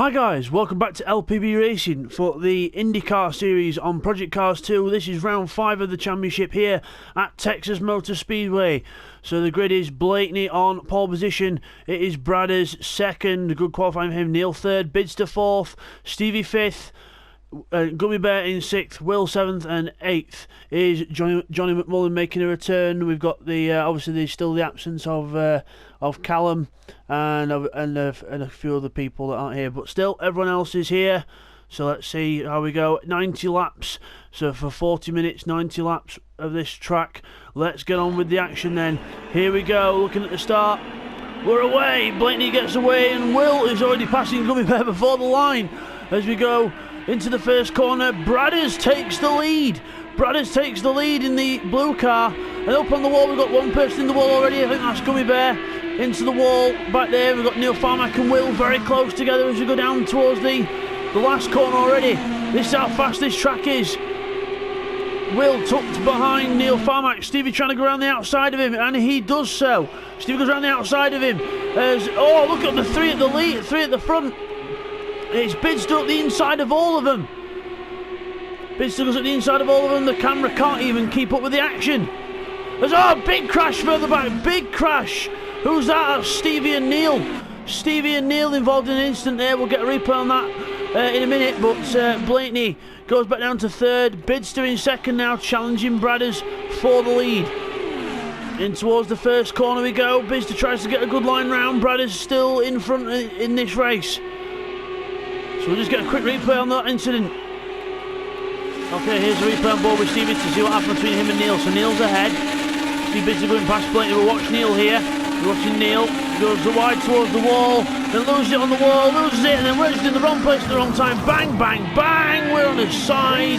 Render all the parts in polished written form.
Hi guys, welcome back to LPB Racing for the INDYCAR series on Project Cars 2. This is round 5 of the championship here at Texas Motor Speedway. So the grid is Blakeney on pole position, it is Bradders second, good qualifying for him, Neil third, Bidzster fourth, Stevie fifth, Gummy Bear in 6th, Will 7th, and 8th is Johnny McMullen making a return. We've got the obviously there's still the absence of Callum and a few other people that aren't here, but still everyone else is here. So let's see how we go. 90 laps, so for 40 minutes, 90 laps of this track. Let's get on with the action then. Here we go, looking at the start. We're away, Blakeney gets away, and Will is already passing Gummy Bear before the line. As we go into the first corner, Bradders takes the lead. Bradders takes the lead in the blue car. And up on the wall, we've got one person in the wall already. I think that's Gummy Bear. Into the wall. Back there, we've got Neil Farmack and Will very close together as we go down towards the last corner already. This is how fast this track is. Will tucked behind Neil Farmack. Stevie trying to go around the outside of him, and he does so. Stevie goes around the outside of him. Oh, look at the three at the lead, three at the front. It's Bidzster up the inside of all of them. Bidzster goes up the inside of all of them. The camera can't even keep up with the action. There's a big crash further back. Big crash. Who's that? That's Stevie and Neil. Stevie and Neil involved in an instant there. We'll get a replay on that in a minute. But Blakeney goes back down to third. Bidzster in second now, challenging Bradders for the lead. In towards the first corner we go. Bidzster tries to get a good line round. Bradders still in front in this race. So we'll just get a quick replay on that incident. Okay, here's the replay on board with Stevie to see what happened between him and Neil. So Neil's ahead. Steve Bidzster going past Blakeney. We'll watch Neil here. We're watching Neil. Goes wide towards the wall. Then loses it on the wall. Loses it. And then we're just in the wrong place at the wrong time. Bang, bang, bang. We're on his side.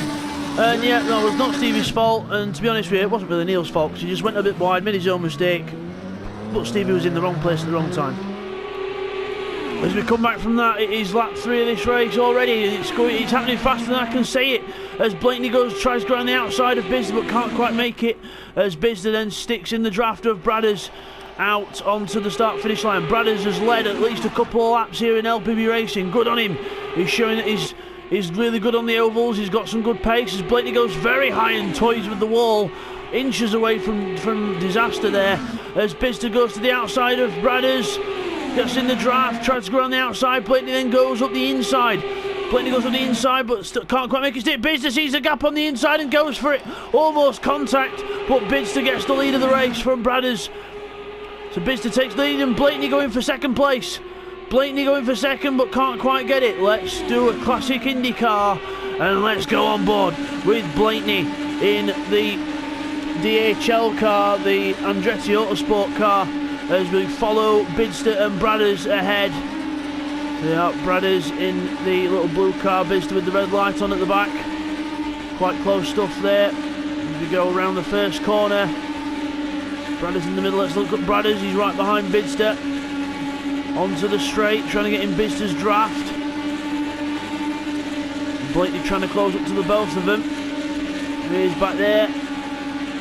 And yeah, no, it was not Stevie's fault. And to be honest with you, it wasn't really Neil's fault because he just went a bit wide, made his own mistake. But Stevie was in the wrong place at the wrong time. As we come back from that, it is lap 3 of this race already. It's happening faster than I can say it. As Blakeney tries to go around the outside of Bidzster but can't quite make it. As Bidzster then sticks in the draft of Bradders out onto the start-finish line. Bradders has led at least a couple of laps here in LPB Racing. Good on him. He's showing that he's really good on the ovals. He's got some good pace. As Blakeney goes very high and toys with the wall. Inches away from disaster there. As Bidzster goes to the outside of Bradders. Gets in the draft, tries to go around the outside. Blakeney then goes up the inside. Blakeney goes up the inside but still can't quite make it stick. Bidzster sees the gap on the inside and goes for it. Almost contact, but Bidzster gets the lead of the race from Bradders. So Bidzster takes the lead and Blakeney going for second place. Blakeney going for second but can't quite get it. Let's do a classic IndyCar and let's go on board with Blakeney in the DHL car, the Andretti Autosport car, as we follow Bidzster and Bradders ahead. They are Bradders in the little blue car, Bidzster with the red light on at the back. Quite close stuff there. As we go around the first corner. Bradders in the middle, let's look at Bradders, he's right behind Bidzster. Onto the straight, trying to get in Bidzster's draft. Blakeney trying to close up to the both of them. He's back there.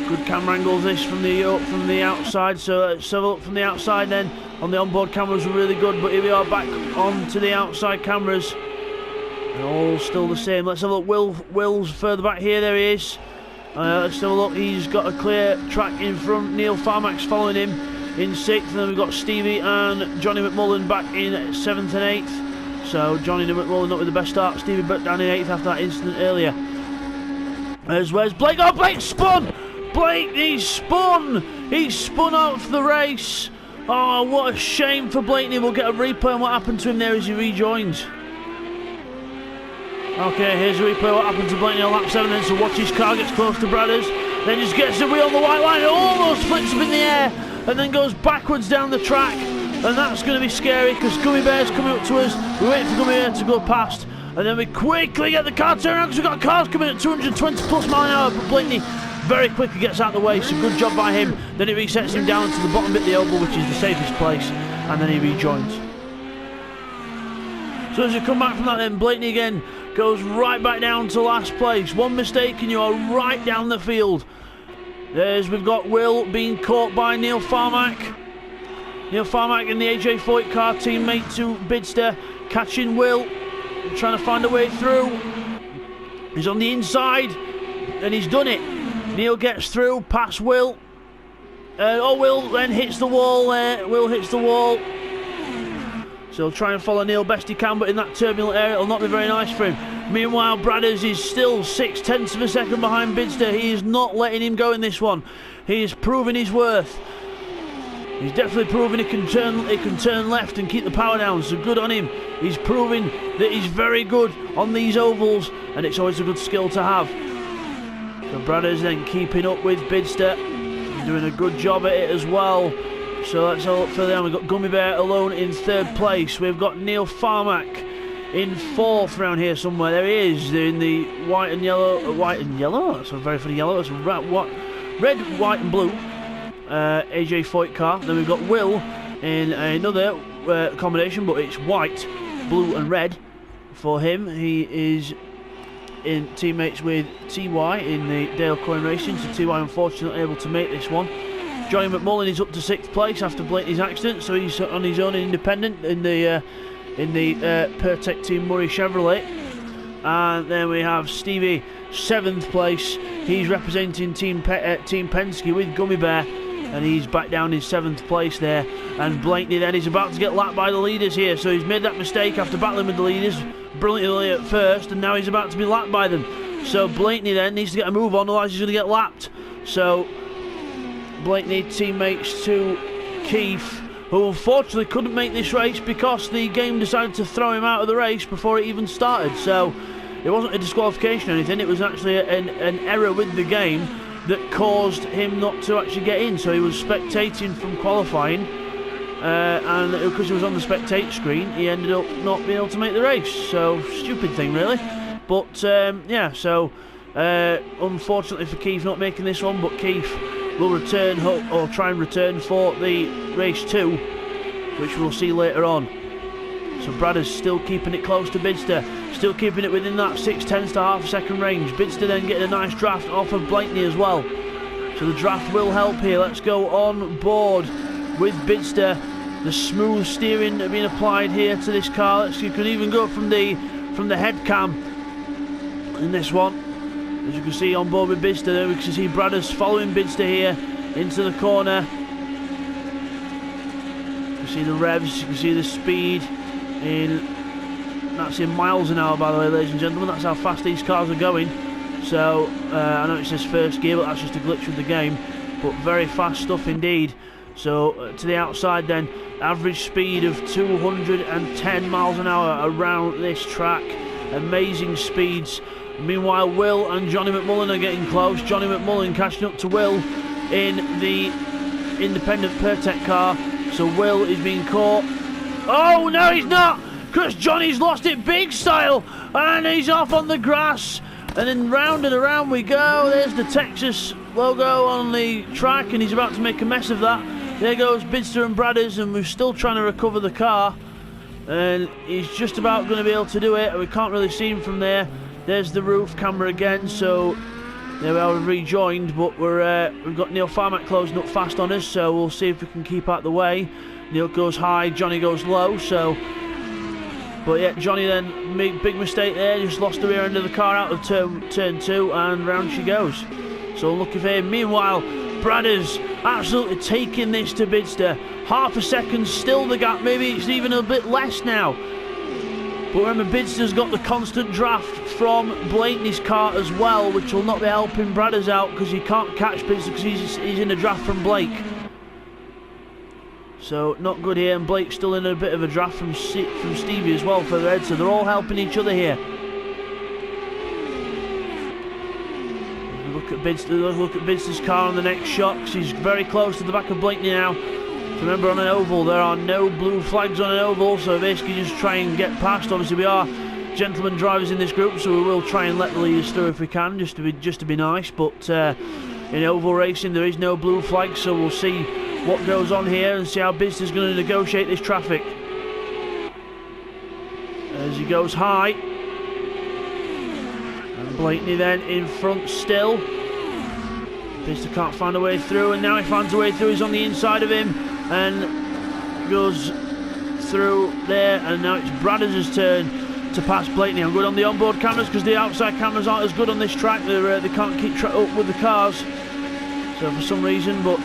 Good camera angles this from the outside, so let's have a look from the outside then. On the onboard cameras were really good, but here we are back on to the outside cameras. And all still the same. Let's have a look. Will's further back here, there he is. Let's have a look, he's got a clear track in front. Neil Farmack's following him in 6th, and then we've got Stevie and Johnny McMullen back in 7th and 8th. So Johnny and McMullen not with the best start. Stevie back down in 8th after that incident earlier. Where's Blake? Oh, Blake spun! Blake, he's spun off the race. Oh, what a shame for Blakeney. We'll get a replay on what happened to him there as he rejoins. Okay, here's a replay what happened to Blakeney on lap 7 then. So watch his car gets close to Bradders, then just gets the wheel on the white line, almost flips up in the air and then goes backwards down the track. And that's going to be scary because Gummy Bear's coming up to us. We wait for Gummy Bear to go past and then we quickly get the car turned around because we've got cars coming at 220 plus mile an hour. But Blakeney very quickly gets out of the way, so good job by him. Then it resets him down to the bottom bit of the oval, which is the safest place, and then he rejoins. So as you come back from that then, Blakeney again goes right back down to last place. One mistake and you are right down the field. We've got Will being caught by Neil Farmack. Neil Farmack in the AJ Foyt car, teammate to Bidzster. catching Will, trying to find a way through. He's on the inside, and he's done it. Neil gets through, past Will. Will then hits the wall there. Will hits the wall. So he'll try and follow Neil best he can, but in that turbulent area, it'll not be very nice for him. Meanwhile, Bradders is still 0.6 of a second behind Bidzster. He is not letting him go in this one. He is proving his worth. He's definitely proving he can turn left and keep the power down, so good on him. He's proving that he's very good on these ovals, and it's always a good skill to have. So Bradders then keeping up with Bidzster. He's doing a good job at it as well. So let's all look further down. We've got Gummy Bear alone in 3rd place. We've got Neil Farmack in 4th round here somewhere. There he is, in the white and yellow. White and yellow? That's a very funny yellow. It's red, white and blue. AJ Foyt car. Then we've got Will in another combination, but it's white, blue and red for him. He is in teammates with TY in the Dale Coyne Racing, so TY unfortunately able to make this one. Johnny McMullen is up to 6th place after Blakeney's accident, so he's on his own independent in the Pertec Team Murray Chevrolet. And then we have Stevie, 7th place. He's representing Team Penske with Gummy Bear, and he's back down in 7th place there. And Blakeney then is about to get lapped by the leaders here, so he's made that mistake after battling with the leaders brilliantly at first, and now he's about to be lapped by them. So Blakeney then needs to get a move on, otherwise he's going to get lapped. So Blakeney teammates to Keith, who unfortunately couldn't make this race because the game decided to throw him out of the race before it even started. So it wasn't a disqualification or anything, it was actually an error with the game that caused him not to actually get in. So he was spectating from qualifying, and because he was on the spectate screen, he ended up not being able to make the race. So stupid thing really, but yeah, so unfortunately for Keith not making this one, but Keith will return, or try and return for the race 2, which we'll see later on. So Bradders still keeping it close to Bidzster, still keeping it within that 0.6 to half a second range. Bidzster then getting a nice draft off of Blakeney as well, so the draft will help here. Let's go on board with Bidzster. The smooth steering being applied here to this car. You can even go from the head cam in this one. As you can see on board with Bidzster there, we can see Bradders following Bidzster here into the corner. You can see the revs, you can see the speed that's in miles an hour, by the way, ladies and gentlemen. That's how fast these cars are going. So I know it says first gear, but that's just a glitch with the game, but very fast stuff indeed. So to the outside then, average speed of 210 miles an hour around this track. Amazing speeds. Meanwhile, Will and Johnny McMullen are getting close. Johnny McMullen catching up to Will in the independent Pertec car. So Will is being caught. Oh, no, he's not, because Johnny's lost it big style, and he's off on the grass. And then round and around we go. There's the Texas logo on the track, and he's about to make a mess of that. There goes Bidzster and Bradders, and we're still trying to recover the car. And he's just about going to be able to do it. We can't really see him from there. There's the roof camera again, so there we are, we've rejoined, but we've got Neil Farmack closing up fast on us, so we'll see if we can keep out the way. Neil goes high, Johnny goes low, so... But yeah, Johnny then made a big mistake there, just lost the rear end of the car out of turn 2, and round she goes. So unlucky for him. Meanwhile, Bradders absolutely taking this to Bidzster. Half a second still the gap, maybe it's even a bit less now. But remember, Bidzster's got the constant draft from Blakeney's car as well, which will not be helping Bradders out because he can't catch Bidzster because he's in a draft from Blake. So not good here, and Blake's still in a bit of a draft from Stevie as well for the head, so they're all helping each other here. Look at Bidzster's car on the next shot, because he's very close to the back of Blakeney now. Remember, on an oval there are no blue flags on an oval, so basically just try and get past. Obviously we are gentlemen drivers in this group, so we will try and let the leaders through if we can, just to be nice. But in oval racing there is no blue flag, so we'll see what goes on here and see how Bidzster's going to negotiate this traffic. As he goes high, and Blakeney then in front still. Bidzster can't find a way through, and now he finds a way through. He's on the inside of him and goes through there, and now it's Bradders' turn to pass Blakeney. I'm good on the onboard cameras because the outside cameras aren't as good on this track. They can't keep up with the cars, so for some reason, but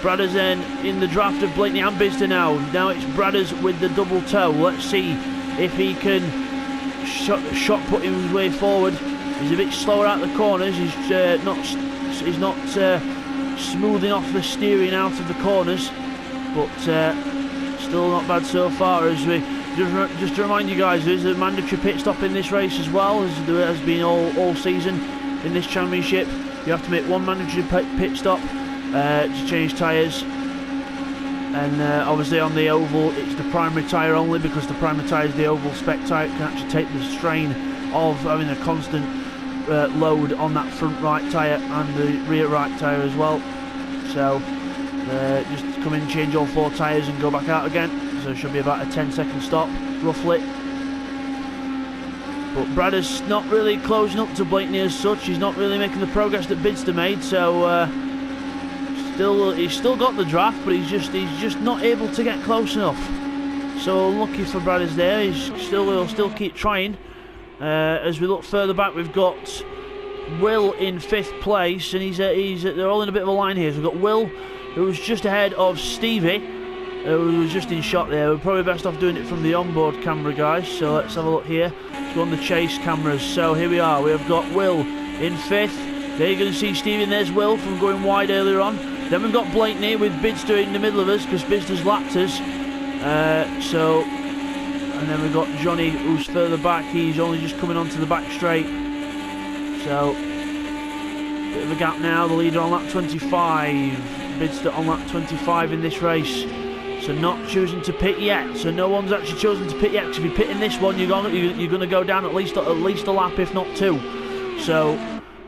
Bradders then in the draft of Blakeney and Bidzster now. Now it's Bradders with the double toe. Let's see if he can shot put his way forward. He's a bit slower out the corners. He's not smoothing off the steering out of the corners, but still not bad so far. As we just to remind you guys, there's a mandatory pit stop in this race as well, as there has been all season in this championship. You have to make one mandatory pit stop to change tyres, and obviously on the oval it's the primary tyre only, because the primary tyre is the oval spec tyre. It can actually take the strain of having a constant load on that front right tyre and the rear right tyre as well. So just come in, change all 4 tyres and go back out again. So it should be about a 10-second stop roughly. But Bradders not really closing up to Blakeney as such. He's not really making the progress that Bidzster made. So he's still got the draft, but he's just not able to get close enough. So unlucky for Bradders there. He'll still keep trying. As we look further back, we've got Will in 5th place, and they're all in a bit of a line here. So we've got Will, who's just ahead of Stevie, who was just in shot there. We're probably best off doing it from the onboard camera, guys. So let's have a look here. Let's go on the chase cameras. So here we are. We have got Will in 5th. There you're going to see Stevie, and there's Will from going wide earlier on. Then we've got Blakeney with Bidzster in the middle of us, because Bidzster's lapped us. And then we've got Johnny, who's further back. He's only just coming onto the back straight. So bit of a gap now. The leader on lap 25. Bidzster on lap 25 in this race. So not choosing to pit yet. So no one's actually chosen to pit yet. Because if you pit in this one, you're going to go down at least a lap, if not 2. So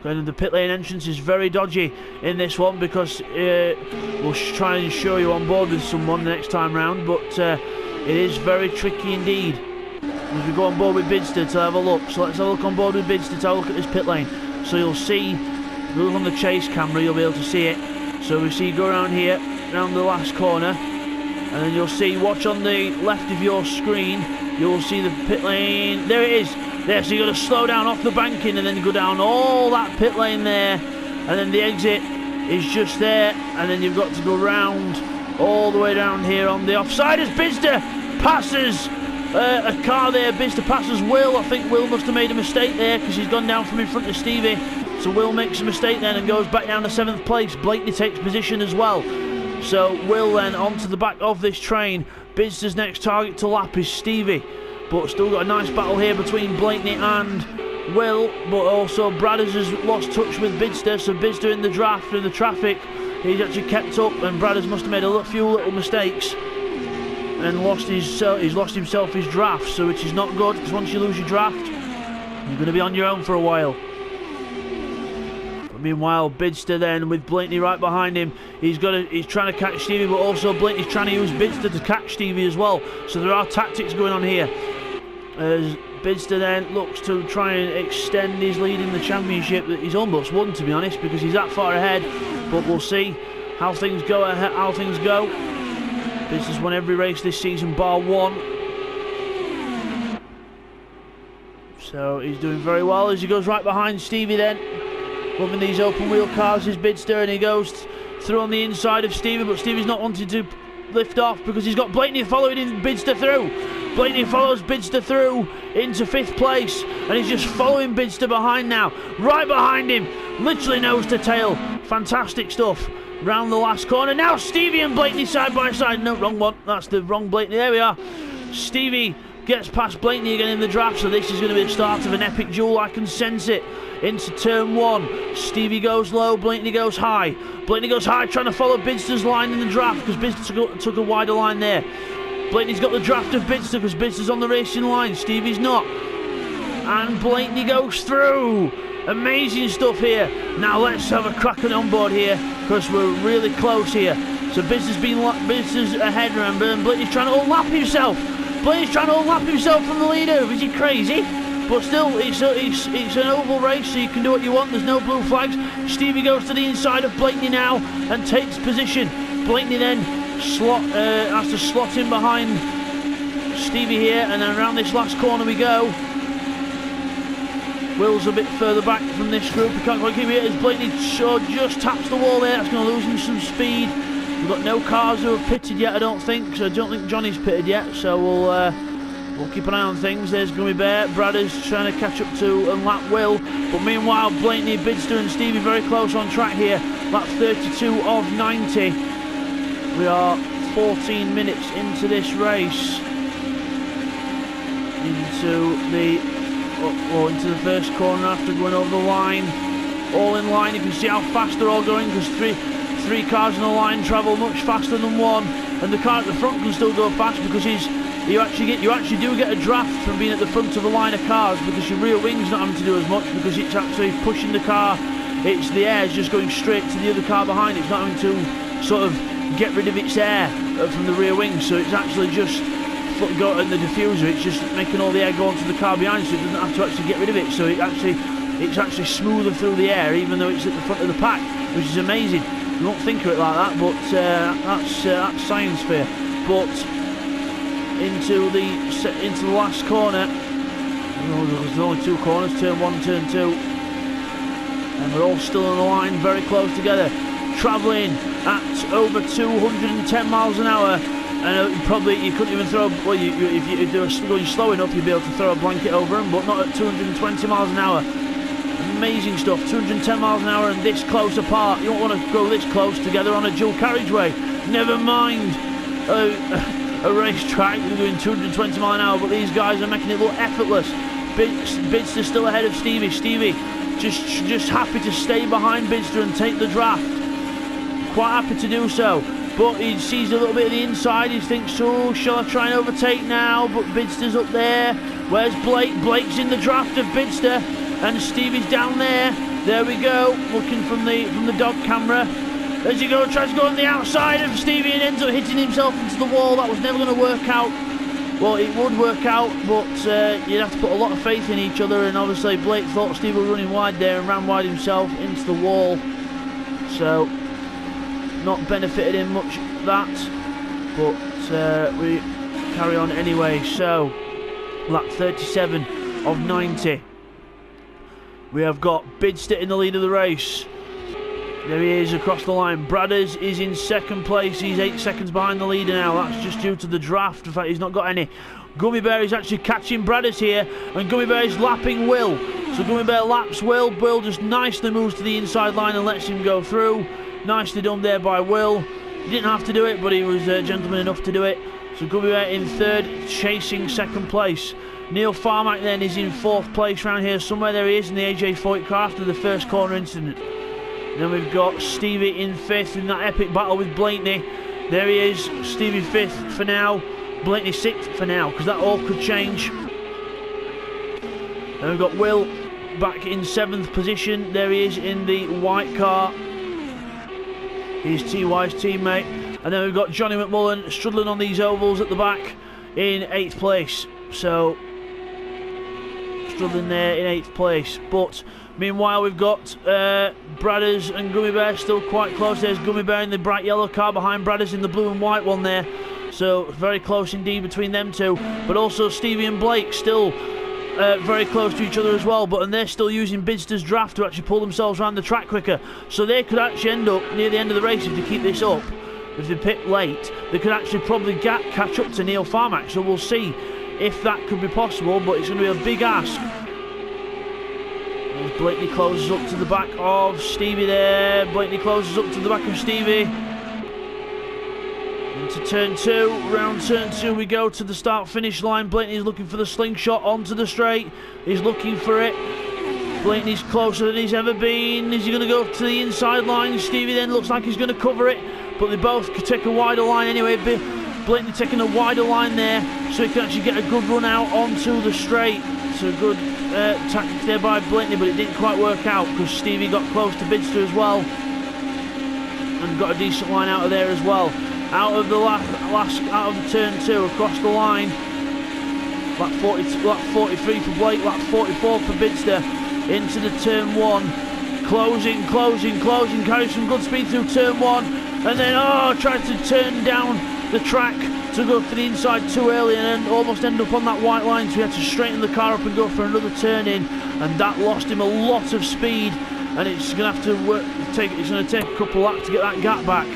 the pit lane entrance is very dodgy in this one, because we'll try and show you on board with someone the next time round. But it is very tricky indeed. As we go on board with Bidzster to have a look. So let's have a look on board with Bidzster to have a look at this pit lane. So you'll see, if you look on the chase camera, you'll be able to see it. So we see you go around here, around the last corner. And then you'll see, watch on the left of your screen, you'll see the pit lane. There it is. There, so you've got to slow down off the banking and then go down all that pit lane there. And then the exit is just there. And then you've got to go round all the way down here on the offside as Bidzster passes a car there. Bidzster passes Will. I think Will must have made a mistake there, because he's gone down from in front of Stevie. So Will makes a mistake then and goes back down to 7th place. Blakeney takes position as well. So Will then onto the back of this train. Bidzster's next target to lap is Stevie, but still got a nice battle here between Blakeney and Will. But also Bradders has lost touch with Bidzster, so Bidzster in the draft, in the traffic, he's actually kept up, and Bradders must have made a few little mistakes and he's lost himself his draft, so which is not good, because once you lose your draft, you're going to be on your own for a while. Meanwhile, Bidzster then with Blakeney right behind him. He's trying to catch Stevie, but also Blakeney's trying to use Bidzster to catch Stevie as well. So there are tactics going on here. As Bidzster then looks to try and extend his lead in the championship that he's almost won, to be honest, because he's that far ahead. But we'll see how things go. Bidzster's won every race this season bar one. So he's doing very well as he goes right behind Stevie then. Loving these open wheel cars is Bidzster, and he goes through on the inside of Stevie, but Stevie's not wanting to lift off because he's got Blakeney following in Bidzster through. Blakeney follows Bidzster through into 5th place, and he's just following Bidzster behind now, right behind him, literally nose to tail. Fantastic stuff. Round the last corner now, Stevie and Blakeney side by side. No, wrong one. That's the wrong Blakeney. There we are. Stevie gets past Blakeney again in the draft, so this is going to be the start of an epic duel. I can sense it. Into turn 1, Stevie goes low, Blakeney goes high. Blakeney goes high, trying to follow Bidzster's line in the draft, because Bidzster took a wider line there. Blakeney's got the draft of Bidzster because Bidzster's on the racing line, Stevie's not. And Blakeney goes through. Amazing stuff here. Now let's have a crack on board here, because we're really close here. So Bidzster's ahead, remember, and Blakeney's trying to unlap himself. Blakeney's trying to unlap himself from the leader. Is he crazy? But still, it's an oval race, so you can do what you want. There's no blue flags. Stevie goes to the inside of Blakeney now and takes position. Blakeney then has to slot in behind Stevie here, and then around this last corner we go. Will's a bit further back from this group. We can't quite keep it as Blaney just taps the wall there. That's going to lose him some speed. We've got no cars who have pitted yet, I don't think. So I don't think Johnny's pitted yet. So we'll keep an eye on things. There's Gummy Bear. Bradders trying to catch up to and lap Will. But meanwhile, Blaney, Bidzster and Stevie very close on track here. Lap 32 of 90. We are 14 minutes into this race. Into the first corner after going over the line. All in line. You can see how fast they're all going, because three cars in the line travel much faster than one, and the car at the front can still go fast because you actually do get a draft from being at the front of a line of cars, because your rear wing's not having to do as much, because it's actually pushing the car. It's the air is just going straight to the other car behind. It's not having to sort of get rid of its air from the rear wing, so it's actually just go in the diffuser. It's just making all the air go onto the car behind, so it doesn't have to actually get rid of it. So it's actually smoother through the air, even though it's at the front of the pack, which is amazing. You won't think of it like that, but that's science for you. But into the last corner. There's only two corners, turn 1, turn 2, and we're all still on the line, very close together, travelling at over 210 miles an hour. And probably you couldn't even throw. Well, if they were going slow enough, you'd be able to throw a blanket over them, but not at 220 miles an hour. Amazing stuff. 210 miles an hour and this close apart. You don't want to go this close together on a dual carriageway. Never mind a racetrack. They're doing 220 miles an hour, but these guys are making it look effortless. Bidzster still ahead of Stevie. Stevie just happy to stay behind Bidzster and take the draft. Quite happy to do so. But he sees a little bit of the inside. He thinks, oh, shall I try and overtake now? But Bidzster's up there. Where's Blake? Blake's in the draft of Bidzster, and Stevie's down there. There we go, looking from the dog camera. As he tries to go on the outside of Stevie and ends up hitting himself into the wall. That was never going to work out. Well, it would work out, but you'd have to put a lot of faith in each other. And obviously, Blake thought Stevie was running wide there and ran wide himself into the wall. So not benefited him much that, but we carry on anyway. So lap 37 of 90, we have got Bidzster in the lead of the race. There he is across the line. Bradders is in second place. He's 8 seconds behind the leader now. That's just due to the draft. In fact, he's not got any. Gummy Bear is actually catching Bradders here, and Gummy Bear is lapping Will. So Gummy Bear laps Will. Will just nicely moves to the inside line and lets him go through. Nicely done there by Will. He didn't have to do it, but he was gentleman enough to do it. So Gummy Bear in third, chasing second place. Neil Farmack then is in fourth place round here somewhere. There he is in the AJ40 car after the first corner incident. Then we've got Stevie in fifth in that epic battle with Blaney. There he is, Stevie fifth for now, Blaney sixth for now, because that all could change. Then we've got Will back in seventh position. There he is in the white car. He's TY's teammate. And then we've got Johnny McMullen struggling on these ovals at the back in 8th place. So, struggling there in 8th place. But meanwhile, we've got Bradders and Gummy Bear still quite close. There's Gummy Bear in the bright yellow car behind Bradders in the blue and white one there. So, very close indeed between them two. But also Stevie and Blake still very close to each other as well, and they're still using Bidzster's draft to actually pull themselves around the track quicker. So they could actually end up near the end of the race if they keep this up. If they pit late, they could actually probably catch up to Neil Farmack. So we'll see if that could be possible, but it's going to be a big ask. As Blaney closes up to the back of Stevie there. Blaney closes up to the back of Stevie. Into turn 2, round turn 2 we go to the start-finish line. Blaney's looking for the slingshot onto the straight. He's looking for it. Blaney's closer than he's ever been. Is he going to go to the inside line? Stevie then looks like he's going to cover it, but they both could take a wider line anyway. Blaney taking a wider line there, so he can actually get a good run out onto the straight. So good tactics there by Blaney, but it didn't quite work out because Stevie got close to Bidzster as well and got a decent line out of there as well. Out of the out of the turn 2 across the line. Lap 43 for Blake, lap 44 for Bidzster. Into the turn 1. Closing, carries some good speed through turn 1. And then, tries to turn down the track to go for the inside too early and then almost end up on that white line, so he had to straighten the car up and go for another turn in, and that lost him a lot of speed, and it's going to have to it's going to take a couple laps to get that gap back.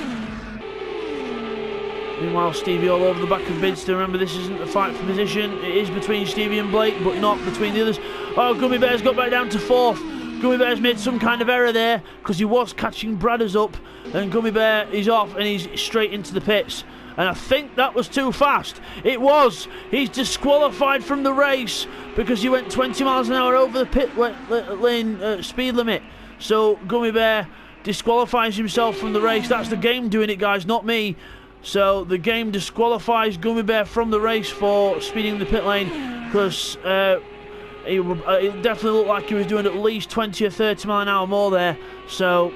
Meanwhile, Stevie all over the back of Bidzster. Remember, this isn't a fight for position. It is between Stevie and Blake, but not between the others. Oh, Gummy Bear's got back down to 4th. Gummy Bear's made some kind of error there because he was catching Bradders up, and Gummy Bear is off and he's straight into the pits. And I think that was too fast. It was. He's disqualified from the race because he went 20 miles an hour over the pit lane speed limit. So Gummy Bear disqualifies himself from the race. That's the game doing it, guys, not me. So the game disqualifies Gummy Bear from the race for speeding the pit lane because it definitely looked like he was doing at least 20 or 30 mile an hour more there. So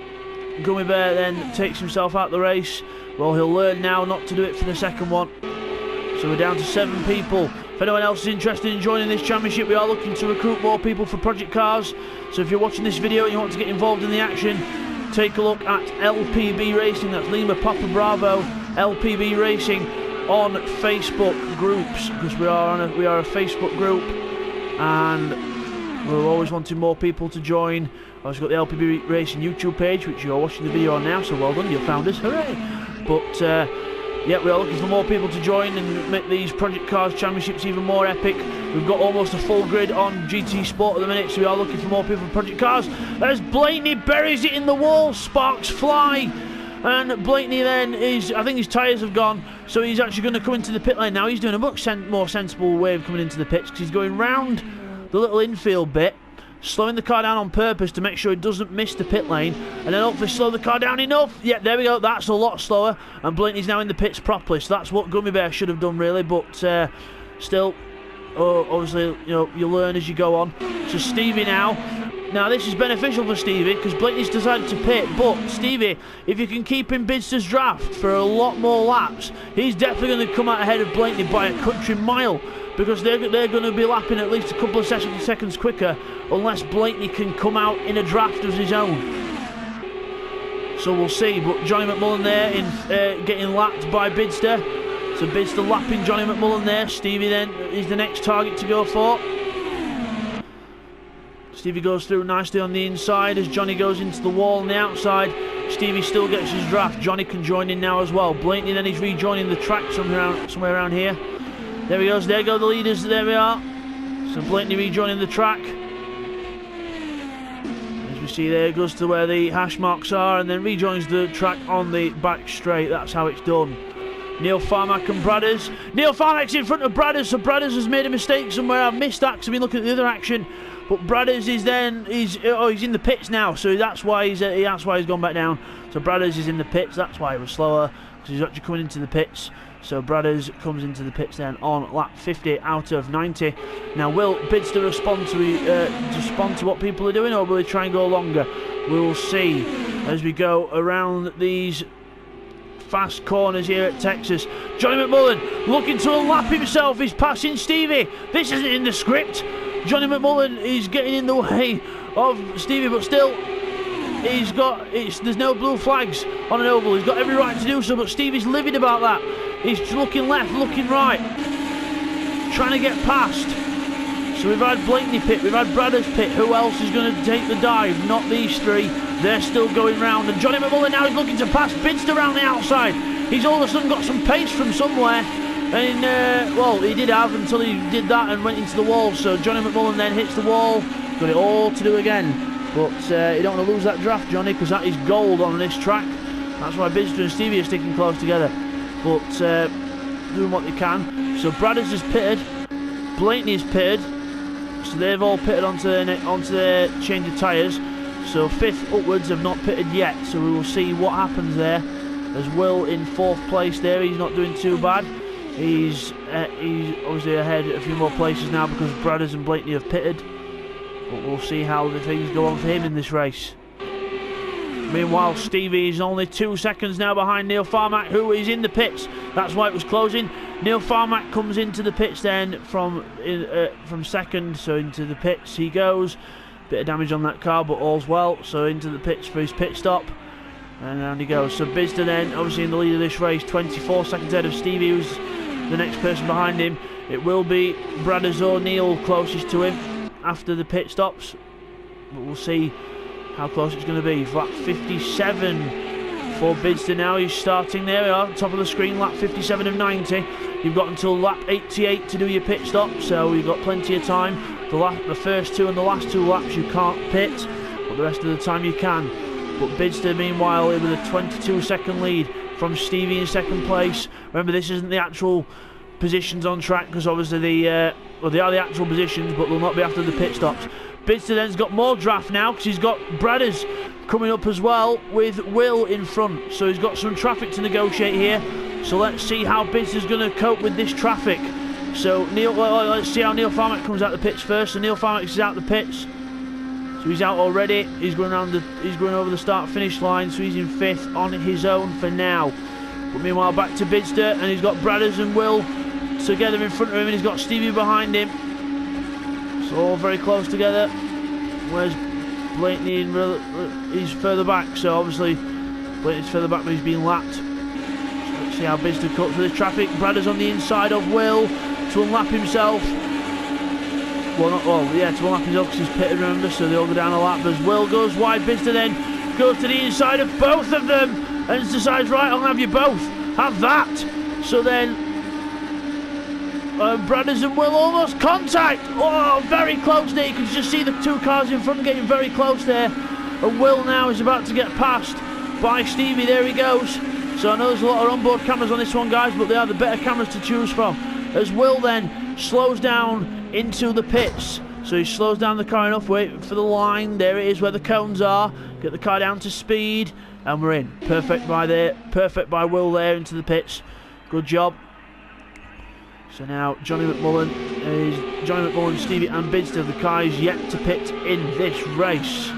Gummy Bear then takes himself out the race. Well, he'll learn now not to do it for the second one. So we're down to 7 people. If anyone else is interested in joining this championship, we are looking to recruit more people for Project Cars. So if you're watching this video and you want to get involved in the action, take a look at LPB Racing, that's Lima Papa Bravo, LPB Racing on Facebook groups, because we are a Facebook group, and we're always wanting more people to join. I've also got the LPB Racing YouTube page, which you're watching the video on now, so well done, you found us, hooray! But yeah, we are looking for more people to join and make these Project Cars Championships even more epic. We've got almost a full grid on GT Sport at the minute, so we are looking for more people for Project Cars. As Blaney buries it in the wall, sparks fly, and Blaney then I think his tyres have gone, so he's actually going to come into the pit lane now. He's doing a much more sensible way of coming into the pits, because he's going round the little infield bit, slowing the car down on purpose to make sure it doesn't miss the pit lane, and then hopefully slow the car down enough. Yeah, there we go, that's a lot slower, and Blaney's now in the pits properly, so that's what Gummy Bear should have done really, but still, obviously, you know, you learn as you go on. So Stevie now this is beneficial for Stevie because Blaney's decided to pit, but Stevie, if you can keep in Bidzster's draft for a lot more laps, he's definitely going to come out ahead of Blaney by a country mile, because they're going to be lapping at least a couple of seconds quicker unless Blaney can come out in a draft of his own. So we'll see, but Johnny McMullen there in getting lapped by Bidzster. So Bidzster lapping Johnny McMullen there. Stevie then is the next target to go for. Stevie goes through nicely on the inside as Johnny goes into the wall on the outside. Stevie still gets his draft. Johnny can join in now as well. Blaney then is rejoining the track somewhere around here. There he goes, there go the leaders, there we are. So Blaney rejoining the track. As we see there, it goes to where the hash marks are and then rejoins the track on the back straight. That's how it's done. Neil Farmack and Bradders. Neil Farmack's in front of Bradders, so Bradders has made a mistake somewhere. I've missed that because I've been looking at the other action. But Bradders is then, he's in the pits now, so that's why he's gone back down. So Bradders is in the pits, that's why he was slower, because he's actually coming into the pits. So Bradders comes into the pits then on lap 50 out of 90. Now, will Bidzster respond to what people are doing, or will he try and go longer? We will see as we go around these fast corners here at Texas. Johnny McMullen looking to unlap himself. He's passing Stevie. This isn't in the script. Johnny McMullen is getting in the way of Stevie, but still, there's no blue flags on an oval. He's got every right to do so, but Stevie's livid about that. He's looking left, looking right, trying to get past. So we've had Blaney pit, we've had Bradders pit. Who else is going to take the dive? Not these three. They're still going round, and Johnny McMullen now is looking to pass Bidzster around the outside. He's all of a sudden got some pace from somewhere. And, well, he did have until he did that and went into the wall. So Johnny McMullen then hits the wall. Got it all to do again. But you don't want to lose that draft, Johnny, because that is gold on this track. That's why Bidzster and Stevie are sticking close together. But doing what they can. So Bradders is pitted. Blaney is pitted. So they've all pitted onto their change of tyres. So 5th upwards have not pitted yet. So we will see what happens there. There's Will in 4th place there. He's not doing too bad. He's obviously ahead a few more places now because Bradders and Blaney have pitted. But we'll see how the things go on for him in this race. Meanwhile, Stevie is only 2 seconds now behind Neil Farmack, who is in the pits. That's why it was closing. Neil Farmack comes into the pits then from second, so into the pits he goes. Bit of damage on that car, but all's well. So into the pits for his pit stop. And down he goes. So Bidzster then, obviously in the lead of this race, 24 seconds ahead of Stevie, who's the next person behind him. It will be Bradders or Neil closest to him after the pit stops. But we'll see how close it's going to be. Lap 57 for Bidzster now. He's starting there. We are top of the screen, lap 57 of 90. You've got until lap 88 to do your pit stop, so you've got plenty of time. The first two and the last two laps you can't pit, but the rest of the time you can. But Bidzster, meanwhile, with a 22-second lead from Stevie in second place. Remember, this isn't the actual positions on track, because obviously they are the actual positions, but they'll not be after the pit stops. Bidzster then's got more draft now, because he's got Bradders coming up as well, with Will in front. So he's got some traffic to negotiate here. So let's see how Bidzster's going to cope with this traffic. So let's see how Neil Farmack comes out the pits first. So Neil Farmack is out the pits. So he's out already. He's going over the start-finish line. So he's in 5th on his own for now. But meanwhile, back to Bidzster, and he's got Bradders and Will together in front of him, and he's got Stevie behind him. So all very close together. Where's Blakeney? He's further back. So obviously Blakeney's further back, but he's being lapped. So let's see how Bidzster copes with the traffic. Bradders on the inside of Will to unlap himself. To unlap himself because he's pitted, remember, so they all go down a lap. As Will goes wide, Bidzster then goes to the inside of both of them and decides, right, I'll have you both. Have that. So then Bradders and Will almost contact. Oh, very close there. You can just see the two cars in front getting very close there. And Will now is about to get passed by Stevie. There he goes. So I know there's a lot of onboard cameras on this one, guys, but they are the better cameras to choose from. As Will then slows down into the pits. So he slows down the car enough, wait for the line. There it is where the cones are. Get the car down to speed, and we're in. Perfect by Will there into the pits. Good job. So now Johnny McMullen, Stevie and Bidzster, the car is yet to pit in this race.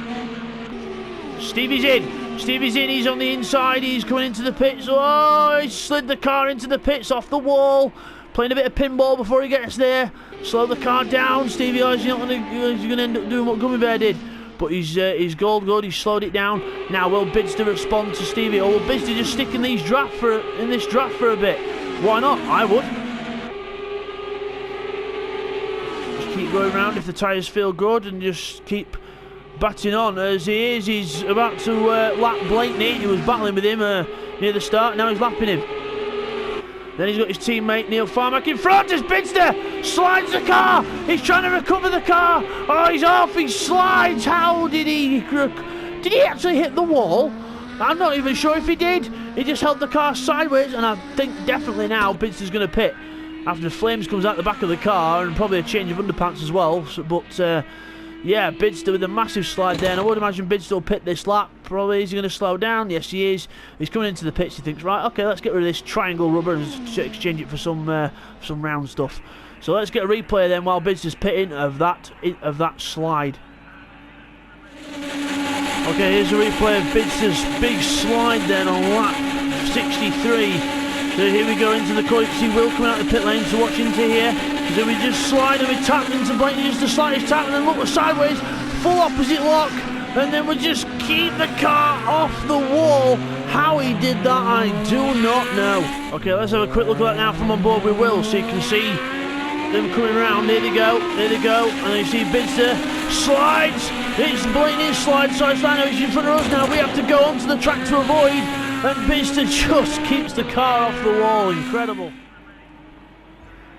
Stevie's in, he's on the inside, he's coming into the pits. Oh, he slid the car into the pits off the wall. Playing a bit of pinball before he gets there. Slow the car down. Stevie, he's going to end up doing what Gummy Bear did. But he's gold good, he's slowed it down. Now will Bidzster respond to Stevie, or will Bidzster just stick in this draft for a bit? Why not? I would. Just keep going around if the tyres feel good and just keep batting on as he is. He's about to lap Blakeney. He was battling with him near the start. Now he's lapping him. Then he's got his teammate Neil Farmack in front as Bidzster slides the car. He's trying to recover the car. Oh, he's off. He slides. How did he? Did he actually hit the wall? I'm not even sure if he did. He just held the car sideways, and I think definitely now Bidzster's going to pit after the flames comes out the back of the car and probably a change of underpants as well. So, but yeah, Bidzster with a massive slide there, and I would imagine Bidzster will pit this lap. Probably is he going to slow down? Yes, he is. He's coming into the pits. He thinks, right, okay, let's get rid of this triangle rubber and exchange it for some round stuff. So let's get a replay then while Bidzster's pitting of that slide. Okay, here's a replay of Bidzster's big slide then on lap 63. So here we go into the corner. You can see Will coming out the pit lane to watch into here. So we just slide and we tap into Blakeney, just the slightest tap, and then look sideways, full opposite lock, and then we just keep the car off the wall. How he did that, I do not know. Okay, let's have a quick look at that now from on board with Will, so you can see them coming around. There they go, and then you see Bidzster slides. It's Blakeney's slide, so it's like, he's in front of us now. We have to go onto the track to avoid, and Bidzster just keeps the car off the wall. Incredible.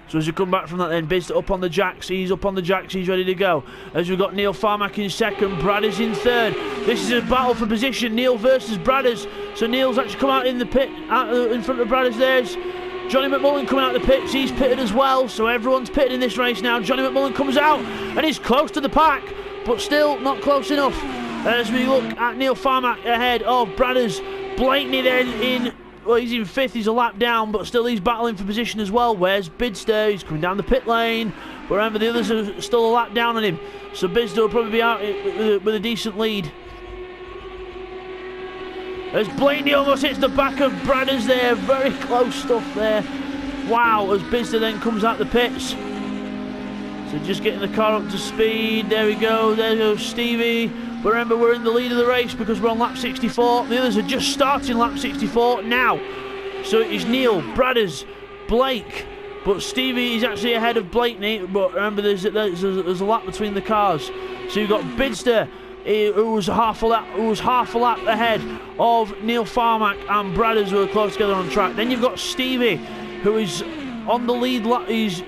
So as we come back from that then, Bidzster up on the jacks, he's ready to go. As we've got Neil Farmack in second, Bradders in third. This is a battle for position, Neil versus Bradders. So Neil's actually come out in the pit, in front of Bradders. There's Johnny McMullen coming out of the pits, he's pitted as well. So everyone's pitted in this race now. Johnny McMullen comes out and he's close to the pack, but still not close enough. As we look at Neil Farmack ahead of Bradders. Blakeney then in, well, he's in 5th, he's a lap down, but still he's battling for position as well. Where's Bidzster? He's coming down the pit lane, but remember the others are still a lap down on him, so Bidzster will probably be out with a decent lead. As Blakeney almost hits the back of Bradders there, very close stuff there. Wow, as Bidzster then comes out the pits. So just getting the car up to speed, there we go, there goes Stevie. But remember, we're in the lead of the race because we're on lap 64. The others are just starting lap 64 now. So it's Neil, Bradders, Blake, but Stevie is actually ahead of Blakeney. But remember, there's a lap between the cars. So you've got Bidzster, who was half a lap ahead of Neil Farmack and Bradders, who are close together on track. Then you've got Stevie, who is on the lead lap. He's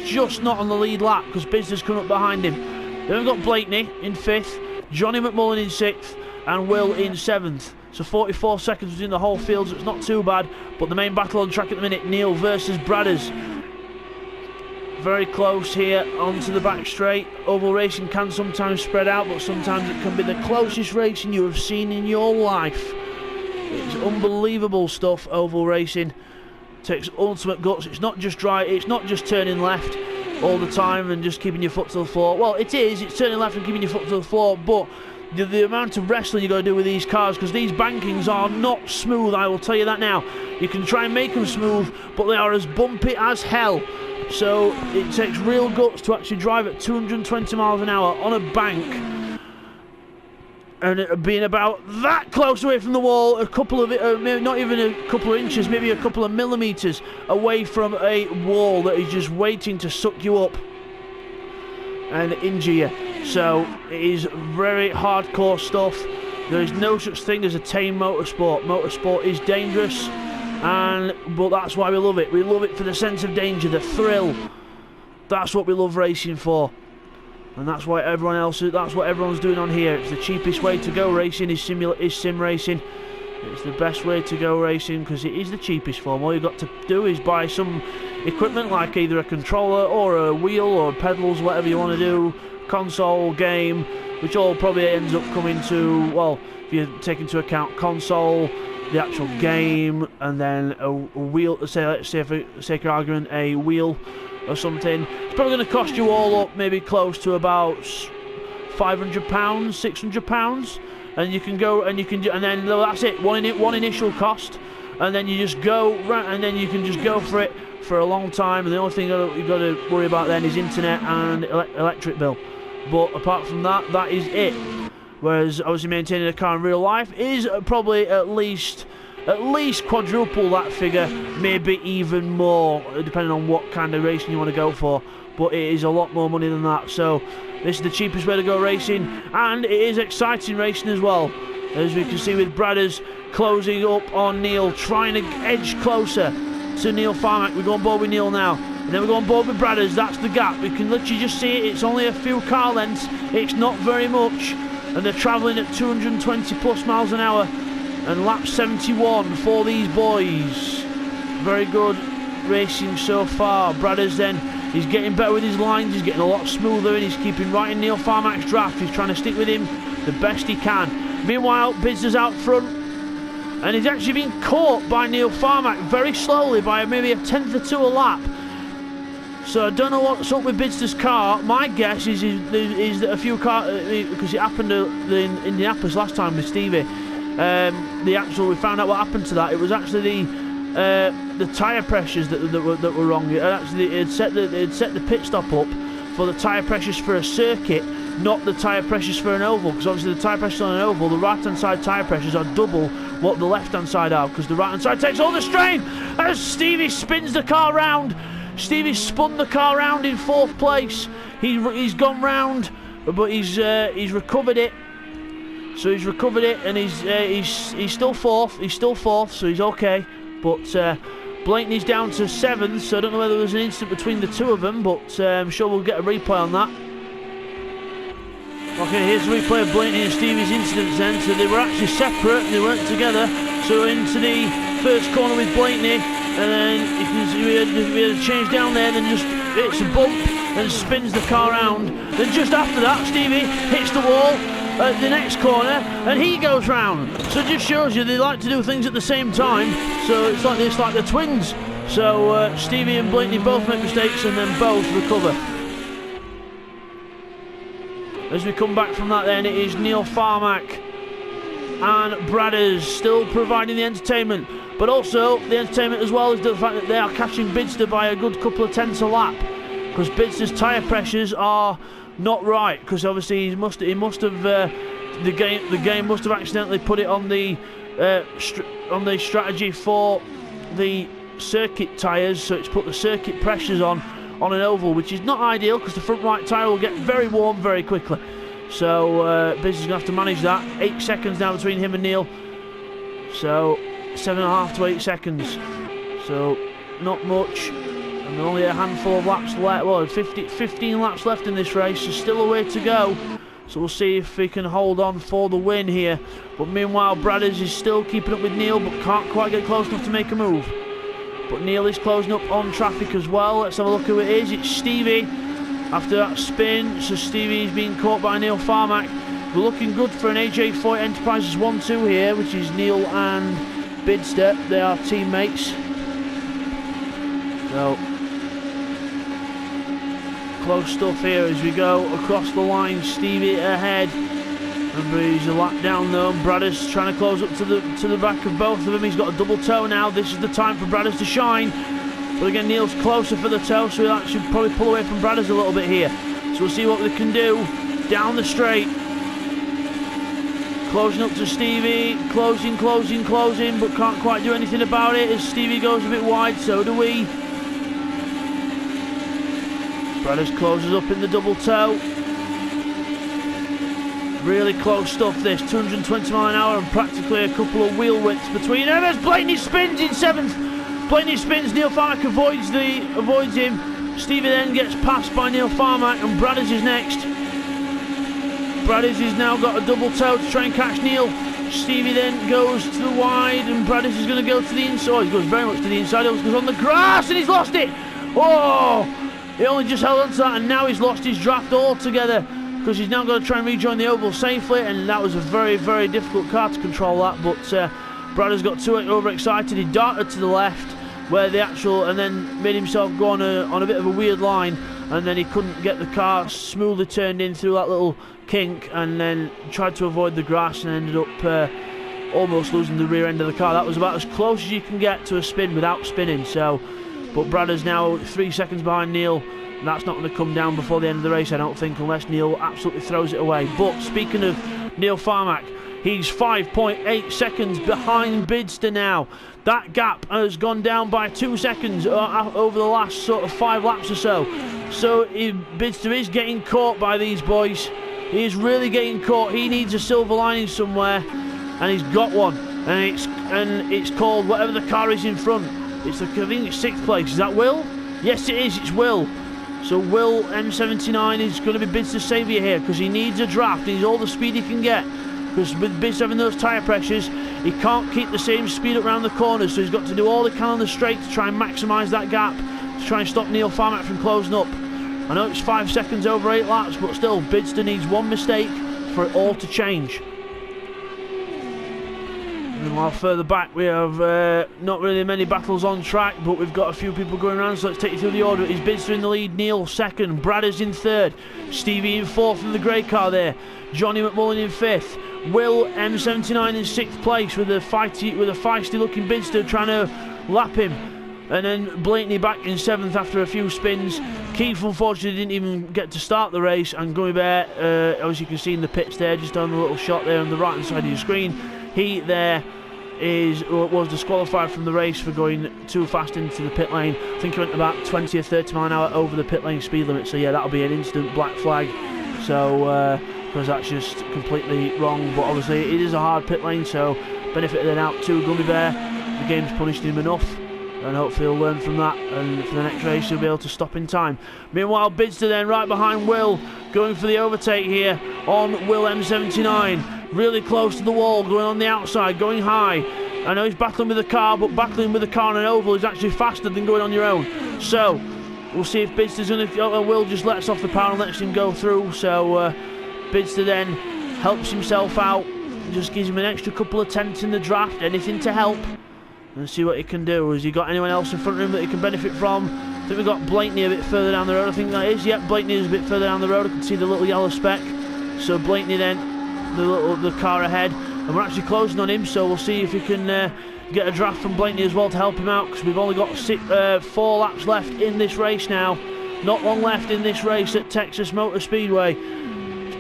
just not on the lead lap because Bidzster's coming up behind him. Then we've got Blakeney in 5th, Johnny McMullen in 6th, and Will in 7th. So 44 seconds between the whole field, so it's not too bad. But the main battle on track at the minute, Neil versus Bradders. Very close here onto the back straight. Oval racing can sometimes spread out, but sometimes it can be the closest racing you have seen in your life. It's unbelievable stuff, oval racing. Takes ultimate guts. It's not just dry, it's not just turning left all the time and just keeping your foot to the floor. Well, it is, it's turning left and keeping your foot to the floor, but the amount of wrestling you got to do with these cars, because these bankings are not smooth, I will tell you that now. You can try and make them smooth, but they are as bumpy as hell. So it takes real guts to actually drive at 220 miles an hour on a bank, and it being about that close away from the wall, a couple of maybe not even a couple of inches, maybe a couple of millimeters away from a wall that is just waiting to suck you up and injure you. So it is very hardcore stuff. There is no such thing as a tame motorsport. Motorsport is dangerous, but that's why we love it. We love it for the sense of danger, the thrill. That's what we love racing for. And that's why that's what everyone's doing on here. It's the cheapest way to go racing is sim racing. It's the best way to go racing because it is the cheapest form. All you've got to do is buy some equipment like either a controller or a wheel or pedals, whatever you want to do, console, game, which all probably ends up coming to, well, if you take into account console, the actual game, and then a wheel, let's say for sake of argument, a wheel or something. It's probably going to cost you all up maybe close to about £500, £600, and you can go and then that's it. One initial cost, and then you just go and then you can just go for it for a long time. And the only thing you've got to worry about then is internet and electric bill. But apart from that, that is it. Whereas obviously maintaining a car in real life is probably at least quadruple that figure, maybe even more, depending on what kind of racing you want to go for. But it is a lot more money than that. So this is the cheapest way to go racing, and it is exciting racing as well. As we can see with Bradders closing up on Neil, trying to edge closer to Neil Farmack. We go on board with Neil now, and then we go on board with Bradders. That's the gap. We can literally just see it. It's only a few car lengths. It's not very much, and they're travelling at 220 plus miles an hour. And lap 71 for these boys. Very good racing so far. Bradders then, he's getting better with his lines, he's getting a lot smoother, and he's keeping right in Neil Farmack's draft. He's trying to stick with him the best he can. Meanwhile, Bidzster's out front, and he's actually been caught by Neil Farmack very slowly by maybe a tenth or two a lap. So I don't know what's up with Bidzster's car. My guess is that a few cars, because it happened in Indianapolis last time with Stevie. We found out what happened to that. It was actually the tyre pressures that were wrong. It had set the pit stop up for the tyre pressures for a circuit, not the tyre pressures for an oval. Because obviously the tyre pressures on an oval, the right hand side tyre pressures are double what the left hand side are, because the right hand side takes all the strain as Stevie spins the car round. Stevie spun the car round in 4th place. He's gone round, but he's recovered it. So he's recovered it, and he's still 4th. He's still 4th, so he's okay. But Blakeney's down to 7th, so I don't know whether there was an incident between the two of them, but I'm sure we'll get a replay on that. Okay, here's a replay of Blakeney and Stevie's incidents then. So they were actually separate, and they weren't together. So into the first corner with Blakeney, and then you can see we had a change down there, and then just hits a bump and spins the car around. Then just after that, Stevie hits the wall at the next corner, and he goes round. So it just shows you they like to do things at the same time. So it's like the twins. So Stevie and Blakeney both make mistakes and then both recover. As we come back from that, then it is Neil Farmack and Bradders still providing the entertainment, but also the entertainment as well is the fact that they are catching Bidzster by a good couple of tenths a lap, because Bidzster's tyre pressures are not right, because obviously he must have the game must have accidentally put it on the strategy for the circuit tyres, so it's put the circuit pressures on an oval, which is not ideal because the front right tyre will get very warm very quickly. So Biz is going to have to manage that. 8 seconds now between him and Neil. So 7.5 to 8 seconds. So not much. And only a handful of laps left. Well, 15 laps left in this race. So still a way to go. So we'll see if he can hold on for the win here. But meanwhile, Bradders is still keeping up with Neil, but can't quite get close enough to make a move. But Neil is closing up on traffic as well. Let's have a look who it is. It's Stevie after that spin. So Stevie's being caught by Neil Farmack. We're looking good for an AJ Foyt Enterprises 1-2 here, which is Neil and Bidzster. They are teammates. So close stuff here as we go across the line. Stevie ahead. Remember, he's a lap down though. Bradders trying to close up to the back of both of them. He's got a double toe now. This is the time for Bradders to shine. But again, Neil's closer for the toe, so he'll actually probably pull away from Bradders a little bit here. So we'll see what they can do down the straight. Closing up to Stevie. Closing, but can't quite do anything about it as Stevie goes a bit wide. So do we. Bradders closes up in the double toe. Really close stuff this, 220 mile an hour and practically a couple of wheel widths between them as Blaney spins in 7th. Blaney spins, Neil Farmack avoids him. Stevie then gets passed by Neil Farmack and Bradders is next. Bradders has now got a double toe to try and catch Neil. Stevie then goes to the wide and Bradders is going to go to the inside. He goes very much to the inside, he goes on the grass and he's lost it. Oh, he only just held on to that and now he's lost his draft altogether, because he's now going to try and rejoin the oval safely, and that was a very, very difficult car to control that. But Bradders got too overexcited. He darted to the left, where the actual, and then made himself go on a bit of a weird line, and then he couldn't get the car smoothly turned in through that little kink, and then tried to avoid the grass and ended up almost losing the rear end of the car. That was about as close as you can get to a spin without spinning. So, but Bradders now 3 seconds behind Neil. That's not going to come down before the end of the race, I don't think, unless Neil absolutely throws it away. But speaking of Neil Farmack, he's 5.8 seconds behind Bidzster now. That gap has gone down by 2 seconds over the last sort of 5 laps or so. So Bidzster is getting caught by these boys. He is really getting caught. He needs a silver lining somewhere, and he's got one. And it's called whatever the car is in front. I think it's 6th place. Is that Will? Yes, it is. It's Will. So Will M79 is going to be Bidzster's saviour here, because he needs a draft. He needs all the speed he can get, because with Bidzster having those tyre pressures, he can't keep the same speed up around the corners, so he's got to do all he can on the straight to try and maximise that gap, to try and stop Neil Farmack from closing up. I know it's 5 seconds over 8 laps, but still, Bidzster needs one mistake for it all to change. Meanwhile, further back we have not really many battles on track, but we've got a few people going around, so let's take you through the order. It's Bidzster in the lead, Neil 2nd, Bradders in 3rd, Stevie in 4th in the grey car there, Johnny McMullen in 5th, Will M79 in 6th place with a feisty looking Bidzster trying to lap him, and then Blaney back in 7th after a few spins. Keith unfortunately didn't even get to start the race, and Gummy Bear, as you can see in the pits there, just on the little shot there on the right hand side of your screen, he there was disqualified from the race for going too fast into the pit lane. I think he went about 20 or 30 mile an hour over the pit lane speed limit, so yeah, that'll be an instant black flag. So because that's just completely wrong, but obviously it is a hard pit lane, so benefit of the doubt to Gummy Bear. The game's punished him enough, and hopefully he'll learn from that, and for the next race he'll be able to stop in time. Meanwhile, Bidzster then right behind Will, going for the overtake here on Will M79. Really close to the wall, going on the outside, going high. I know he's battling with the car, but battling with the car on an oval is actually faster than going on your own. So, we'll see if Bidzster's going to... Will just lets off the power and lets him go through. So, Bidzster then helps himself out. Just gives him an extra couple of tenths in the draft, anything to help. And see what he can do. Has he got anyone else in front of him that he can benefit from? I think we've got Blaney a bit further down the road. I think that is. Yep, Blaney is a bit further down the road. I can see the little yellow speck. So Blaney then... the car ahead, and we're actually closing on him, so we'll see if we can get a draft from Blaney as well to help him out, because we've only got 4 laps left in this race now, Not long left in this race at Texas Motor Speedway. It's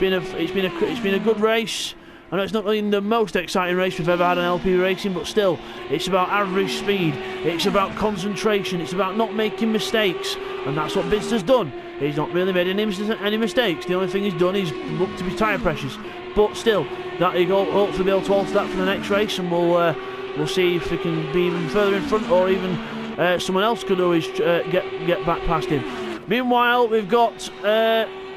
been a good race. I know it's not really the most exciting race we've ever had in LPB racing, but still, it's about average speed, it's about concentration, it's about not making mistakes, and that's what Bidzster's done. He's not really made any mistakes. The only thing he's done is look to his tyre pressures, but still, that he'll hopefully be able to alter that for the next race, and we'll see if we can be even further in front, or even someone else could always get back past him. Meanwhile, we've got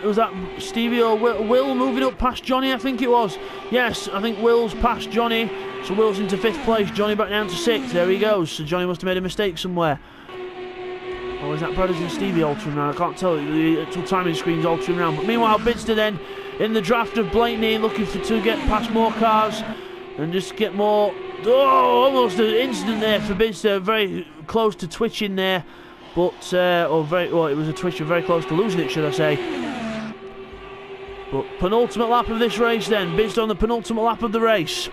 was that Stevie or Will moving up past Johnny, I think it was. Yes, I think Will's past Johnny, so Will's into 5th place, Johnny back down to 6th, there he goes, so Johnny must have made a mistake somewhere. Or is that Brothers and Stevie altering around? I can't tell, the actual timing screen's altering around. But meanwhile, Bidzster then, in the draft of Blakeney, looking to get past more cars, and just get more, almost an incident there for Bidzster, very close to twitching there, but, it was a twitcher, very close to losing it, should I say. But penultimate lap of this race then, Bidzster on the penultimate lap of the race.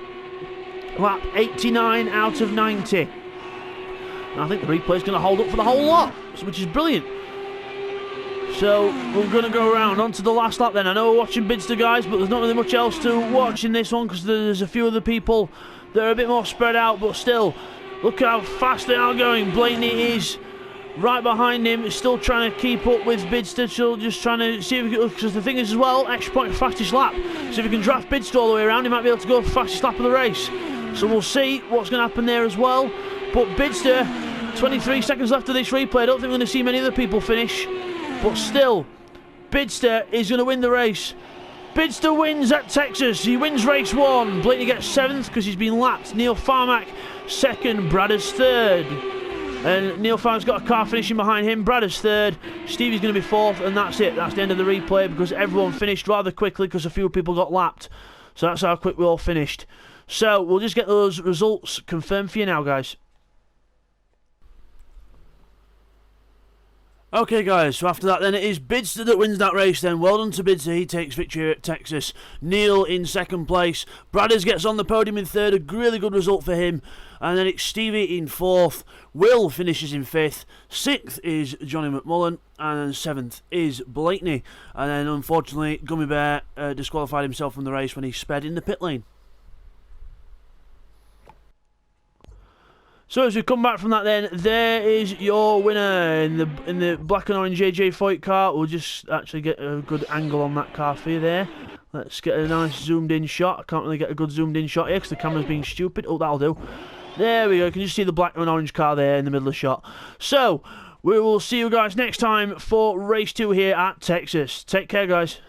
Lap 89 out of 90. And I think the replay's going to hold up for the whole lot, which is brilliant. So we're going to go around onto the last lap then. I know we're watching Bidzster, guys, but there's not really much else to watch in this one because there's a few other people that are a bit more spread out, but still, look how fast they are going. Blakeney is right behind him, is still trying to keep up with Bidzster, still just trying to see if he can, because the thing is as well, extra point for fastest lap. So if he can draft Bidzster all the way around, he might be able to go for fastest lap of the race. So we'll see what's going to happen there as well. But Bidzster, 23 seconds left of this replay. I don't think we're going to see many other people finish. But still, Bidzster is going to win the race. Bidzster wins at Texas. He wins race 1. Blakeney gets 7th because he's been lapped. Neil Farmack 2nd. Bradders 3rd. And Neil Farmack's got a car finishing behind him. Bradders 3rd. Stevie's going to be 4th. And that's it. That's the end of the replay because everyone finished rather quickly because a few people got lapped. So that's how quick we all finished. So we'll just get those results confirmed for you now, guys. Okay, guys, so after that then it is Bidzster that wins that race then. Well done to Bidzster, he takes victory at Texas. Neil in 2nd place. Bradders gets on the podium in 3rd, a really good result for him. And then it's Stevie in 4th. Will finishes in 5th. 6th is Johnny McMullen. And then 7th is Blakeney. And then unfortunately, Gummy Bear disqualified himself from the race when he sped in the pit lane. So as we come back from that then, there is your winner in the black and orange JJ Foyt car. We'll just actually get a good angle on that car for you there. Let's get a nice zoomed in shot. I can't really get a good zoomed in shot here because the camera's being stupid. Oh, that'll do. There we go. You can just see the black and orange car there in the middle of the shot. So, we will see you guys next time for race 2 here at Texas. Take care, guys.